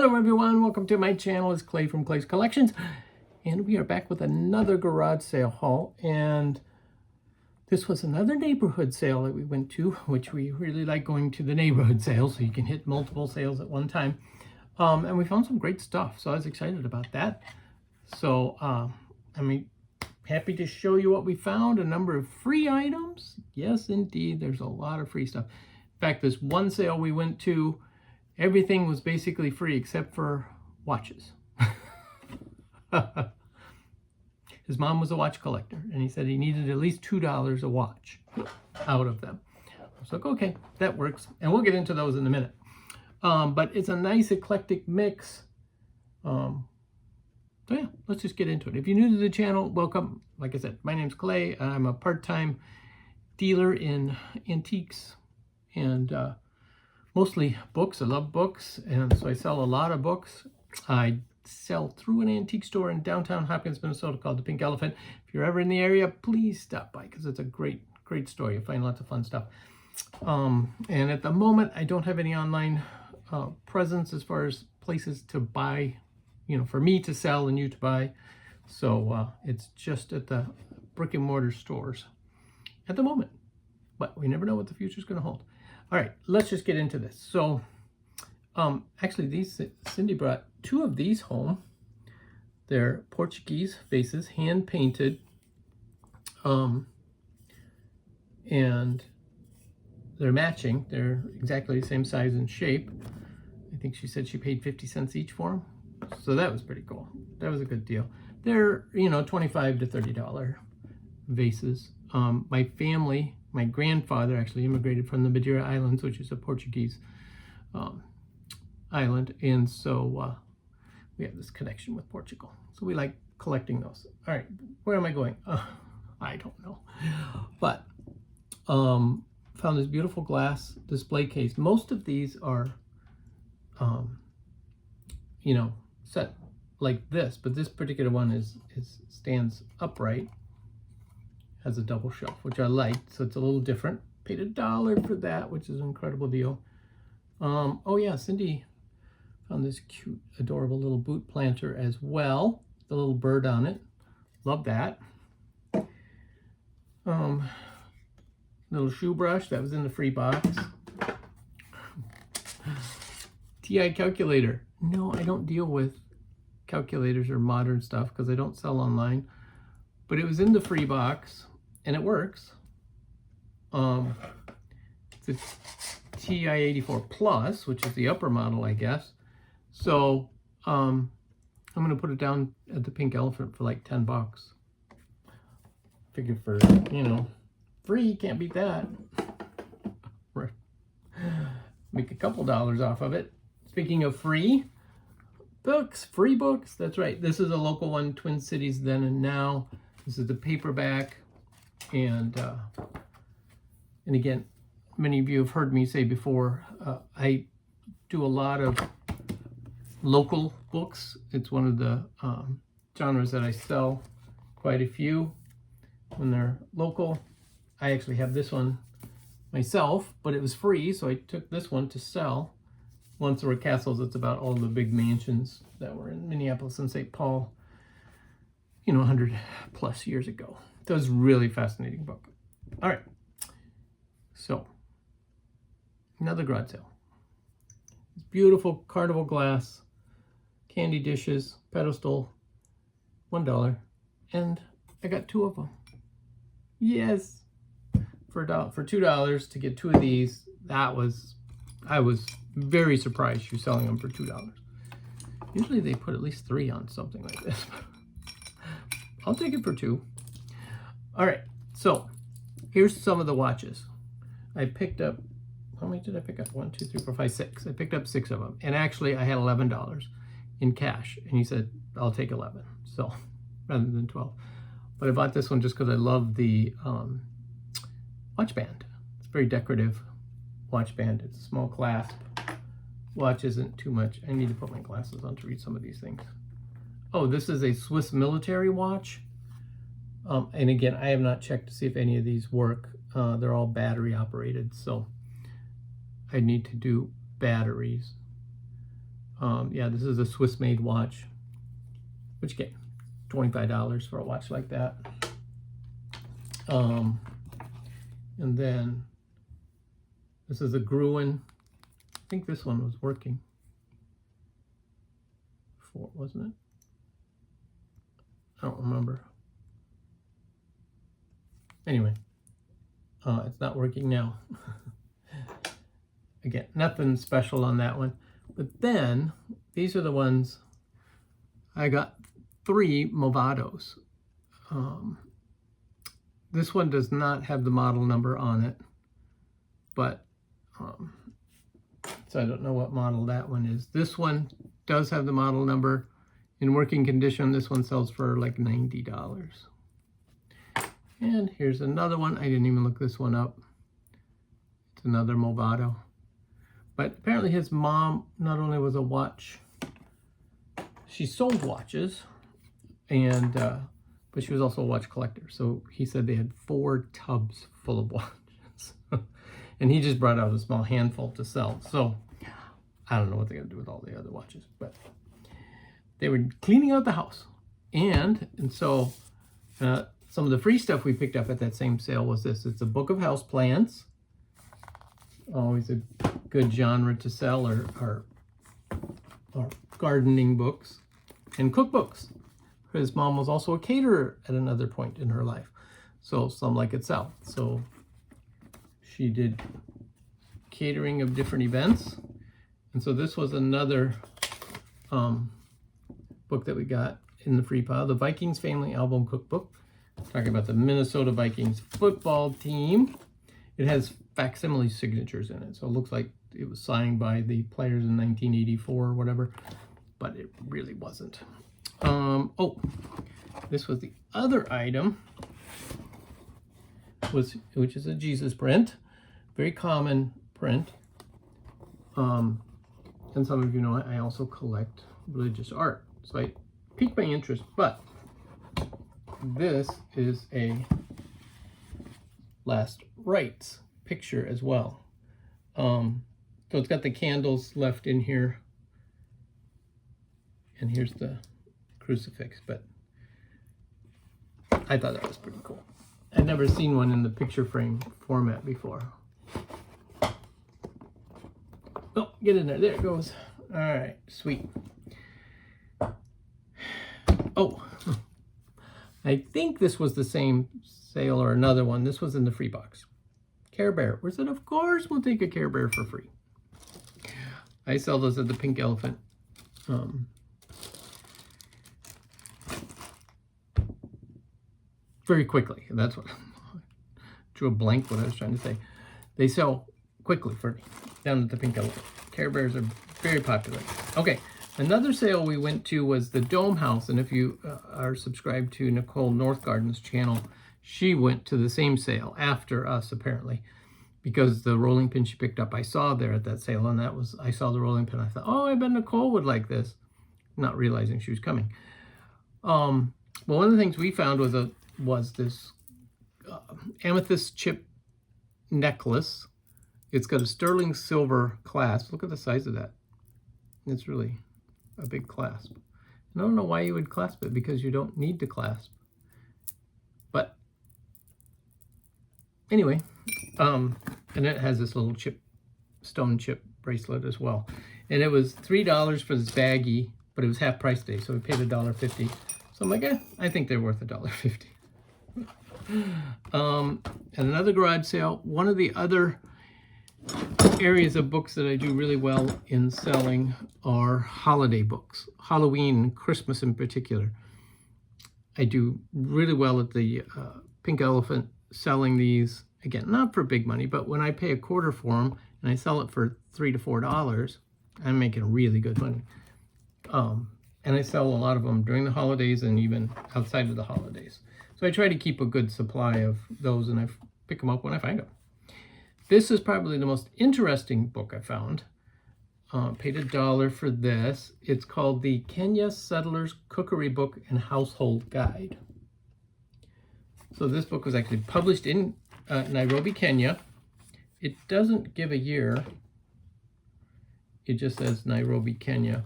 Hello everyone, welcome to my channel. It's Clay from Clay's Collections, and we are back with another garage sale haul. And this was another neighborhood sale that we went to, which we really like going to the neighborhood sales so you can hit multiple sales at one time. And we found some great stuff, so I was excited about that. So I'm happy to show you what we found. A number of free items. Yes, indeed, there's a lot of free stuff. In fact, this one sale we went to, everything was basically free except for watches. His mom was a watch collector, and he said he needed at least $2 a watch out of them. I was like, okay, that works. And we'll get into those in a minute. But it's a nice eclectic mix. So yeah, let's just get into it. If you're new to the channel, welcome. Like I said, my name's Clay. I'm a part-time dealer in antiques and mostly books. I love books, and so I sell a lot of books. I sell through an antique store in downtown Hopkins, Minnesota called the Pink Elephant. If you're ever in the area, please stop by because it's a great store. You'll find lots of fun stuff. And at the moment, I don't have any online presence as far as places to buy, for me to sell and you to buy. So it's just at the brick and mortar stores at the moment. But we never know what the future is going to hold. All right, let's just get into this. So, actually, Cindy brought two of these home. They're Portuguese vases, hand painted, and they're matching. They're exactly the same size and shape. I think she said she paid 50 cents each for them. So that was pretty cool. That was a good deal. They're, $25 to $30 vases. My grandfather actually immigrated from the Madeira Islands, which is a Portuguese island. And so we have this connection with Portugal. So we like collecting those. All right, where am I going? I don't know. But found this beautiful glass display case. Most of these are, set like this, but this particular one stands upright. Has a double shelf, which I liked, so it's a little different. Paid $1 for that, which is an incredible deal. Oh yeah, Cindy found this cute, adorable little boot planter as well. The little bird on it. Love that. Little shoe brush that was in the free box. TI calculator. No, I don't deal with calculators or modern stuff because I don't sell online. But it was in the free box, and it works. It's a TI-84 Plus, which is the upper model, I guess. So I'm going to put it down at the Pink Elephant for like $10. Figure for, free, can't beat that. Make a couple dollars off of it. Speaking of free books, that's right. This is a local one, Twin Cities Then and Now. This is the paperback, and again, many of you have heard me say before, I do a lot of local books. It's one of the genres that I sell quite a few when they're local. I actually have this one myself, but it was free, so I took this one to sell. Once There Were Castles, it's about all the big mansions that were in Minneapolis and St. Paul, 100 plus years ago. That was a really fascinating book. All right, so another garage sale. It's beautiful carnival glass, candy dishes, pedestal, $1, and I got two of them. Yes, for $2 to get two of these. I was very surprised you're selling them for $2. Usually they put at least 3 on something like this. I'll take it for 2. All right, so here's some of the watches. I picked up, how many did I pick up? 1, 2, 3, 4, 5, 6. I picked up 6 of them. And actually I had $11 in cash. And he said, I'll take 11. So rather than 12. But I bought this one just because I love the watch band. It's very decorative watch band. It's a small clasp. Watch isn't too much. I need to put my glasses on to read some of these things. Oh, this is a Swiss military watch. And again, I have not checked to see if any of these work. They're all battery operated, so I need to do batteries. Yeah, this is a Swiss-made watch, which you get $25 for a watch like that. And then this is a Gruen. I think this one was working before, wasn't it? I don't remember. Anyway, it's not working now. Again, nothing special on that one. But then, these are the ones, I got 3 Movados. This one does not have the model number on it, but, so I don't know what model that one is. This one does have the model number. In working condition, this one sells for like $90. And here's another one. I didn't even look this one up. It's another Movado. But apparently his mom not only was a watch, she sold watches, and but she was also a watch collector. So he said they had 4 tubs full of watches. And he just brought out a small handful to sell. So I don't know what they're going to do with all the other watches, but they were cleaning out the house. And so some of the free stuff we picked up at that same sale was this. It's a book of house plants. Always a good genre to sell, or gardening books and cookbooks. His mom was also a caterer at another point in her life. So some like it sell. So she did catering of different events. And so this was another book that we got in the free pile, the Vikings Family Album Cookbook, talking about the Minnesota Vikings football team. It has facsimile signatures in it, so it looks like it was signed by the players in 1984 or whatever, but it really wasn't. Oh, this was the other item, which is a Jesus print, very common print. And some of you know I also collect religious art, so I piqued my interest. But this is a Last Rites picture as well. So it's got the candles left in here, and here's the crucifix. But I thought that was pretty cool. I'd never seen one in the picture frame format before. Oh, get in there. There it goes. All right, sweet. Oh, I think this was the same sale or another one. This was in the free box. Care Bear. We said, of course, we'll take a Care Bear for free. I sell those at the Pink Elephant. Very quickly. That's what drew a blank what I was trying to say. They sell quickly for down at the Pink Elephant. Care Bears are very popular. Okay, another sale we went to was the Dome House, and if you are subscribed to Nicole Northgarden's channel, she went to the same sale after us, apparently, because the rolling pin she picked up I saw there at that sale, and that was, I saw the rolling pin. I thought, oh, I bet Nicole would like this, not realizing she was coming. Well, one of the things we found was this amethyst chip necklace. It's got a sterling silver clasp. Look at the size of that. It's really a big clasp. I don't know why you would clasp it, because you don't need to clasp. But anyway, and it has this little stone chip bracelet as well. And it was $3 for this baggie, but it was half price day, so we paid $1.50. So I'm like, I think they're worth $1.50. And another garage sale. One of the other areas of books that I do really well in selling are holiday books, Halloween and Christmas in particular. I do really well at the Pink Elephant selling these, again, not for big money, but when I pay a quarter for them and I sell it for $3 to $4, I'm making really good money. And I sell a lot of them during the holidays and even outside of the holidays. So I try to keep a good supply of those, and I pick them up when I find them. This is probably the most interesting book I found. Paid $1 for this. It's called the Kenya Settlers Cookery Book and Household Guide. So this book was actually published in Nairobi, Kenya. It doesn't give a year. It just says Nairobi, Kenya.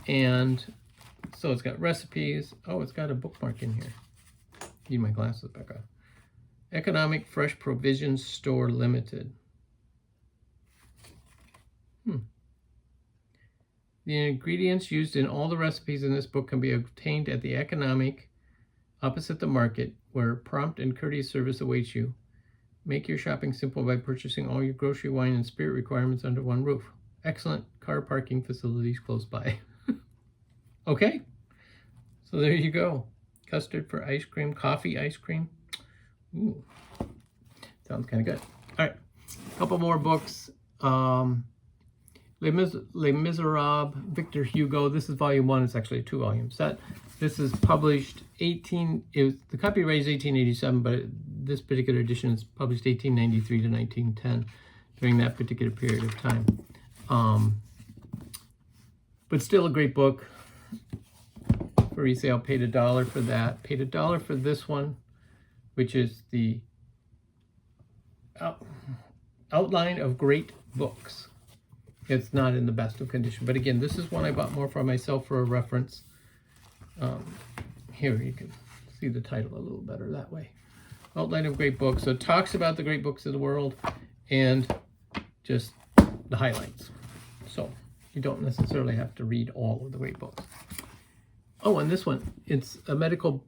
And so it's got recipes. Oh, it's got a bookmark in here. Need my glasses back on. Economic Fresh Provisions Store Limited. The ingredients used in all the recipes in this book can be obtained at the Economic, opposite the market, where prompt and courteous service awaits you. Make your shopping simple by purchasing all your grocery, wine, and spirit requirements under one roof. Excellent car parking facilities close by. Okay, so there you go. Custard for ice cream, coffee ice cream. Ooh, sounds kind of good. All right, a couple more books. Les Miserables, Victor Hugo. This is volume 1. It's actually a 2-volume set. This is published the copyright is 1887, but this particular edition is published 1893 to 1910 during that particular period of time. But still a great book. For resale, paid $1 for that. Paid $1 for this one, which is the Outline of Great Books. It's not in the best of condition, but again, this is one I bought more for myself for a reference. Here you can see the title a little better that way. Outline of Great Books. So it talks about the great books of the world and just the highlights. So you don't necessarily have to read all of the great books. Oh, and this one, it's a medical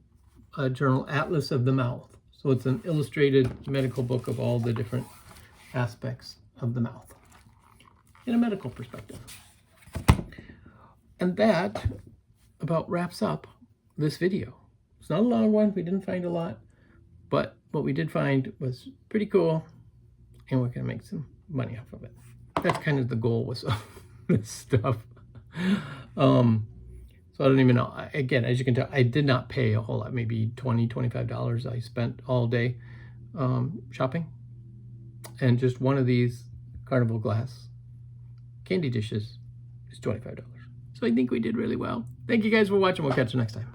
journal, Atlas of the Mouth. So it's an illustrated medical book of all the different aspects of the mouth in a medical perspective. And that about wraps up this video. It's not a long one. We didn't find a lot, but what we did find was pretty cool, and we're going to make some money off of it. That's kind of the goal with this stuff. So I don't even know. Again, as you can tell, I did not pay a whole lot, maybe $20, $25 I spent all day shopping. And just one of these Carnival glass candy dishes is $25. So I think we did really well. Thank you guys for watching. We'll catch you next time.